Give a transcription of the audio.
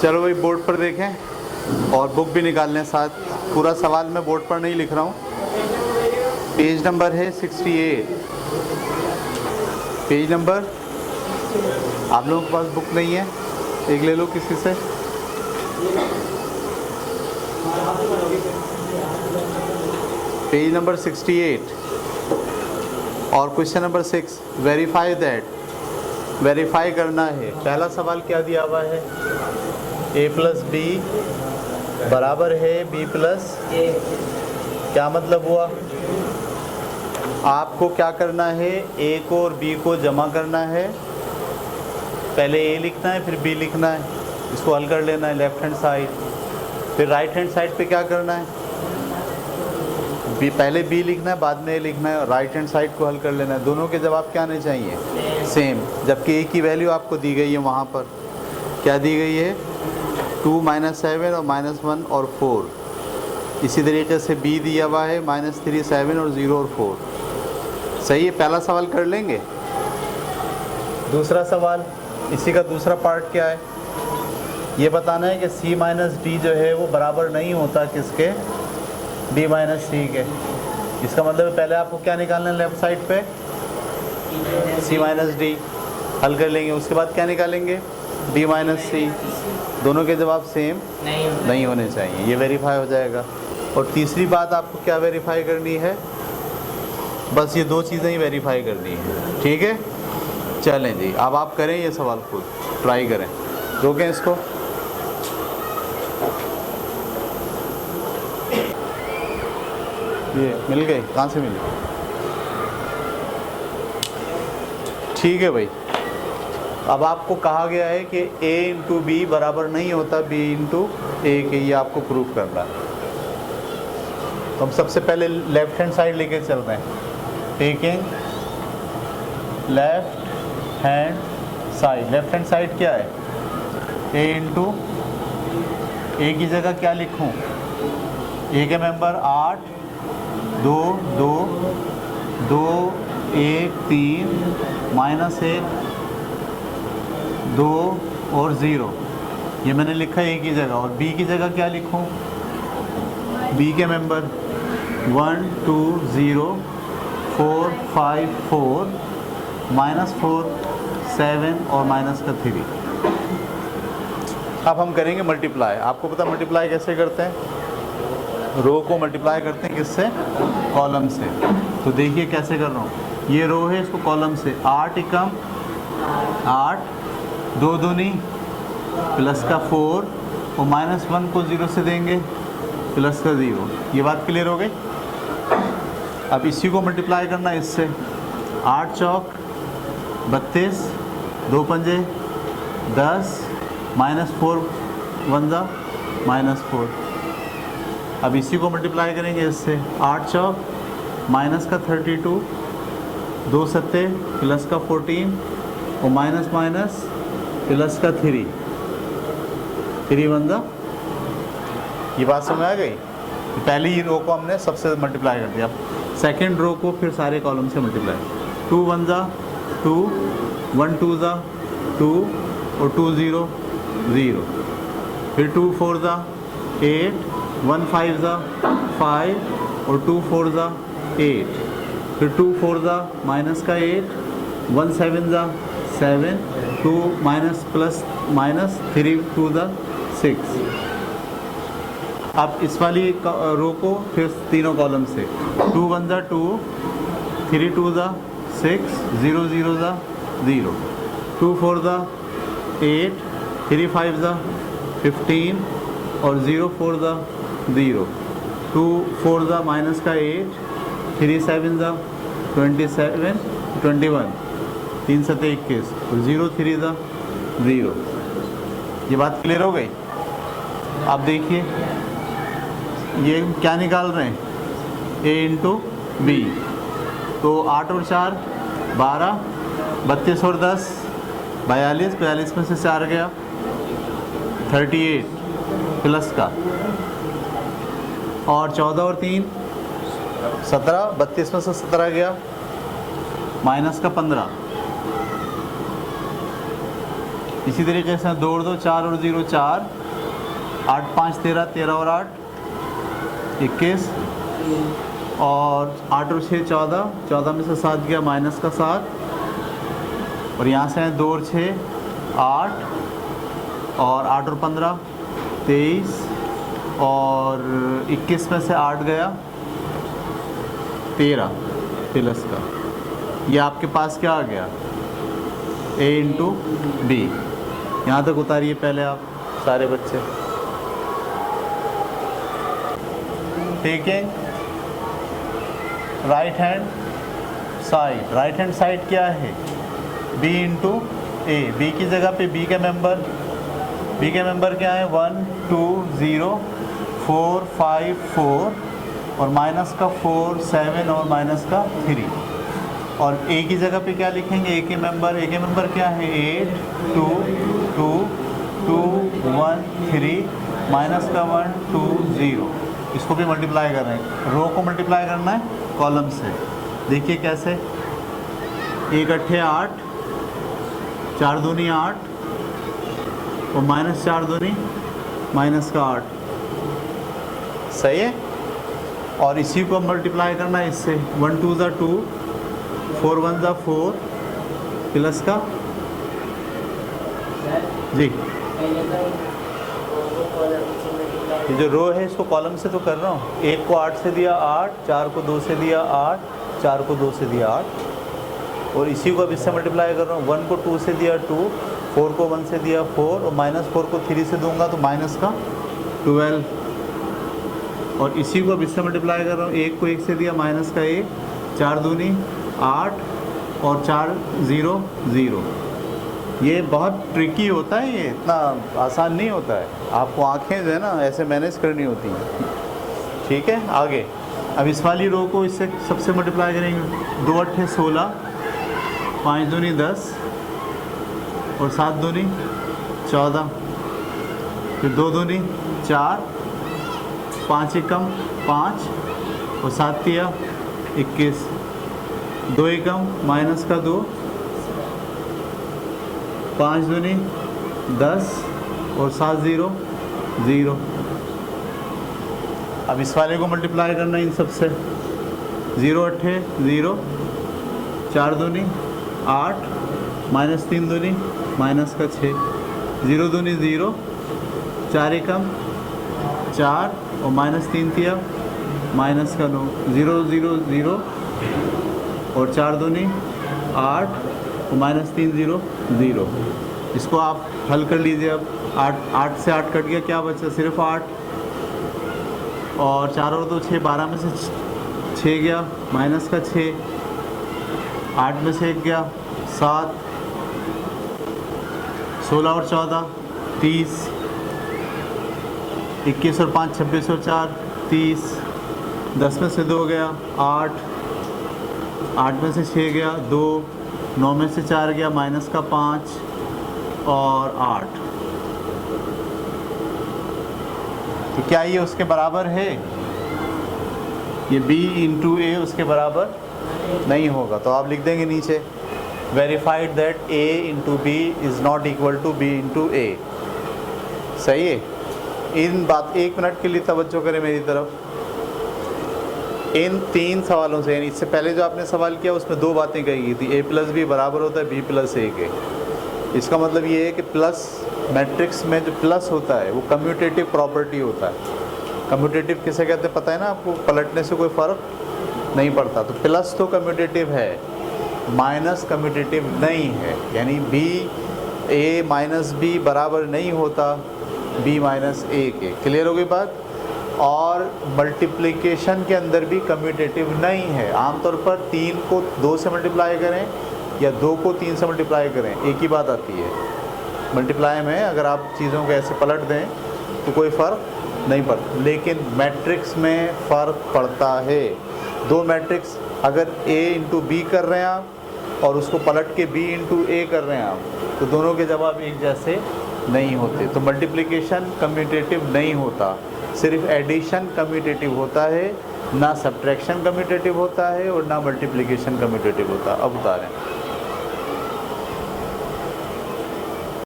चलो भाई बोर्ड पर देखें और बुक भी निकाल लें साथ। पूरा सवाल मैं बोर्ड पर नहीं लिख रहा हूँ। पेज नंबर है 68। पेज नंबर, आप लोगों के पास बुक नहीं है, एक ले लो किसी से। पेज नंबर 68 और question number 6, verify that. Verify करना है। पहला सवाल क्या दिया हुआ है, a प्लस बी बराबर है b प्लस ए। क्या मतलब हुआ, आपको क्या करना है, a को और b को जमा करना है। पहले a लिखना है फिर b लिखना है, इसको हल कर लेना है लेफ्ट हैंड साइड। फिर राइट हैंड साइड पे क्या करना है, पहले b लिखना है बाद में a लिखना है और राइट हैंड साइड को हल कर लेना है। दोनों के जवाब क्या आने चाहिए, सेम। जबकि a की वैल्यू आपको दी गई है, वहाँ पर क्या दी गई है, 2 -7 और -1 और 4। इसी तरीके से b दिया हुआ है -3 7 और 0 और 4। सही है, पहला सवाल कर लेंगे। दूसरा सवाल, इसी का दूसरा पार्ट क्या है, ये बताना है कि c - d जो है वो बराबर नहीं होता किसके, d - c के। इसका मतलब पहले आपको क्या निकालना है, लेफ्ट साइड पे c - d हल कर लेंगे। उसके बाद क्या निकालेंगे, d - c। दोनों के जवाब सेम नहीं होने चाहिए, ये वेरीफाई हो जाएगा। और तीसरी बात आपको क्या वेरीफाई करनी है, बस ये दो चीज़ें ही वेरीफाई करनी है, ठीक है। चलें जी, अब आप करें ये सवाल खुद, ट्राई करें। रोकें इसको। ये मिल गई, कहाँ से मिली, ठीक है भाई। अब आपको कहा गया है कि a इंटू बी बराबर नहीं होता b इंटू ए के, ये आपको प्रूफ करना है। तो हम सबसे पहले लेफ्ट हैंड साइड लेके चल रहे हैं। Taking left hand side, left hand side क्या है, a इंटू ए की जगह क्या लिखूं, a के मेंबर 8 2 2 2 1 3 -1 2 और 0, ये मैंने लिखा है a की जगह। और b की जगह क्या लिखूं, b के मेंबर 1 2 0 4 5 4 -4 7 और -3। अब हम करेंगे मल्टीप्लाई। आपको पता मल्टीप्लाई कैसे करते हैं, रो को मल्टीप्लाई करते हैं किससे, कॉलम से। तो देखिए कैसे कर रहा हूँ, ये रो है, इसको कॉलम से 8 एकम 8 2 दूनी प्लस का 4 और -1 को 0 से देंगे प्लस का 0। ये बात क्लियर हो गई। अब इसी को मल्टीप्लाई करना है इससे, 8 चौक 32 2 पंजे 10 -4 1 -4। अब इसी को मल्टीप्लाई करेंगे इससे, 8 चौक माइनस का 32 2 सत्ते प्लस का 14 और माइनस माइनस प्लस का 3 1 ये बात समझ आ गई। पहली ही रो को हमने सबसे मल्टीप्लाई कर दिया, सेकंड रो को फिर सारे कॉलम से मल्टीप्लाई। 2 1 2 1 2 2 और 2 0 0, फिर 2 4 8 1 5 5 और 2 4 8, फिर 2 4 माइनस का 8 1 7 7 2 माइनस प्लस माइनस 3 2 6। अब इस वाली रो को फिर तीनों कॉलम से 2 1 2 3 2 6 0 0 0 2 4 8 3 5 15 और 0 4 0 2 4 माइनस का 8 3 7 27 21 3 7 21 और 0 3 0। ये बात क्लियर हो गई। अब देखिए ये क्या निकाल रहे हैं, a इंटू बी। तो 8 और 4 12 32 और 10 42 42 में से 4 गया 38 प्लस का, और 14 और 3 17 32 में से 17 गया माइनस का 15, इसी तरीके से 2 और 2 4 और 0 4, 8 5 13, 13 और 8 21, और 8 और 6 14, 14 में से 7 गया माइनस का 7, और यहाँ से 2 और 6 8, और 8 और 15 23, और 21 में से 8 गया 13 प्लस का। ये आपके पास क्या आ गया, a इंटू बी। यहाँ तक उतारिए पहले आप सारे बच्चे। Taking right hand side, right hand side क्या है, b इंटू ए। बी की जगह पे b के मेंबर क्या है, 1 2 0 4 5 4, और माइनस का 4 7 और माइनस का 3, और a की जगह पे क्या लिखेंगे, a के मेंबर क्या है, 8 2 2 2 1 3, माइनस का 1 2 0। इसको भी मल्टीप्लाई कर रहे हैं, रो को मल्टीप्लाई करना है कॉलम से। देखिए कैसे, 1 अट्ठे 8, 4 दूनी 8, और माइनस 4 दूनी माइनस का 8, सही है। और इसी को मल्टीप्लाई करना है इससे, 1 2 ज़ा 2, 4 1 ज़ा 4, प्लस का जी। ये जो रो है इसको कॉलम से तो कर रहा हूँ। 1 को 8 से दिया 8, 4 को 2 से दिया 8, 4 को 2 से दिया 8, और इसी को अब इससे मल्टीप्लाई कर रहा हूँ। 1 को 2 से दिया 2, 4 को 1 से दिया 4, और माइनस 4 को 3 से दूंगा तो माइनस का 12, और इसी को अब इससे मल्टीप्लाई कर रहा हूँ। 1 को 1 से दिया माइनस का 1, 4 दूनी 8, और 4 0 0। ये बहुत ट्रिकी होता है, ये इतना आसान नहीं होता है। आपको आंखें जो है ना ऐसे मैनेज करनी होती हैं, ठीक है। आगे अब इस वाली रो को इससे सबसे मल्टीप्लाई करेंगे। 2 अट्ठे 16, 5 दूनी 10, और 7 दूनी 14, फिर 2 दूनी 4, 5 एकम 5, और 7 तिया 21, 2 एकम माइनस का 2, 5 दूनी 10, और 7 0 0। अब इस वाले को मल्टीप्लाई करना इन सब से। 0 अट्ठे 0, 4 दूनी 8, माइनस 3 दूनी माइनस का 6, 0 दूनी 0, 4 एकम 4, और माइनस 3 तिया माइनस का 9, 0 0 0, और 4 दूनी 8, और माइनस 3 0 0। इसको आप हल कर लीजिए। अब 8 से 8 कट गया, क्या बचा, सिर्फ 8, और 4 और 2 6, 12 में से 6 गया माइनस का 6, 8 में से 1 गया 7, 16 और 14 30, 21 और 5 26 और 4 30, 10 में से 2 गया 8, 8 में से 6 गया 2, 9 में से 4 गया माइनस का 5, और 8। तो क्या ये उसके बराबर है? ये b इंटू ए उसके बराबर नहीं होगा। तो आप लिख देंगे नीचे, verified that a into B is not equal to b into A. सही है। इन बात 1 मिनट के लिए तवज्जो करें मेरी तरफ। इन 3 सवालों से, यानी इससे पहले जो आपने सवाल किया उसमें 2 बातें कही गई थी, a प्लस बी बराबर होता है b प्लस ए के। इसका मतलब ये है कि प्लस मैट्रिक्स में जो प्लस होता है वो कम्यूटेटिव प्रॉपर्टी होता है। कम्यूटेटिव किसे कहते हैं पता है ना आपको? पलटने से कोई फ़र्क नहीं पड़ता। तो प्लस तो कम्यूटेटिव है, माइनस कम्यूटेटिव नहीं है। यानी b a माइनस बी बराबर नहीं होता b माइनस ए के। क्लियर हो गई बात? और मल्टीप्लिकेशन के अंदर भी कम्यूटेटिव नहीं है। आमतौर पर 3 को 2 से मल्टीप्लाई करें या 2 को 3 से मल्टीप्लाई करें, एक ही बात आती है। मल्टीप्लाई में अगर आप चीज़ों को ऐसे पलट दें तो कोई फ़र्क नहीं पड़ता, लेकिन मैट्रिक्स में फ़र्क पड़ता है। 2 मैट्रिक्स अगर a इंटू बी कर रहे हैं आप और उसको पलट के b इंटू ए कर रहे हैं आप, तो दोनों के जवाब एक जैसे नहीं होते। तो मल्टीप्लिकेशन कम्यूटेटिव नहीं होता, सिर्फ एडिशन कम्यूटेटिव होता है, ना सब्ट्रैक्शन कम्यूटेटिव होता है और ना मल्टीप्लिकेशन कम्यूटेटिव होता। अब बता रहे हैं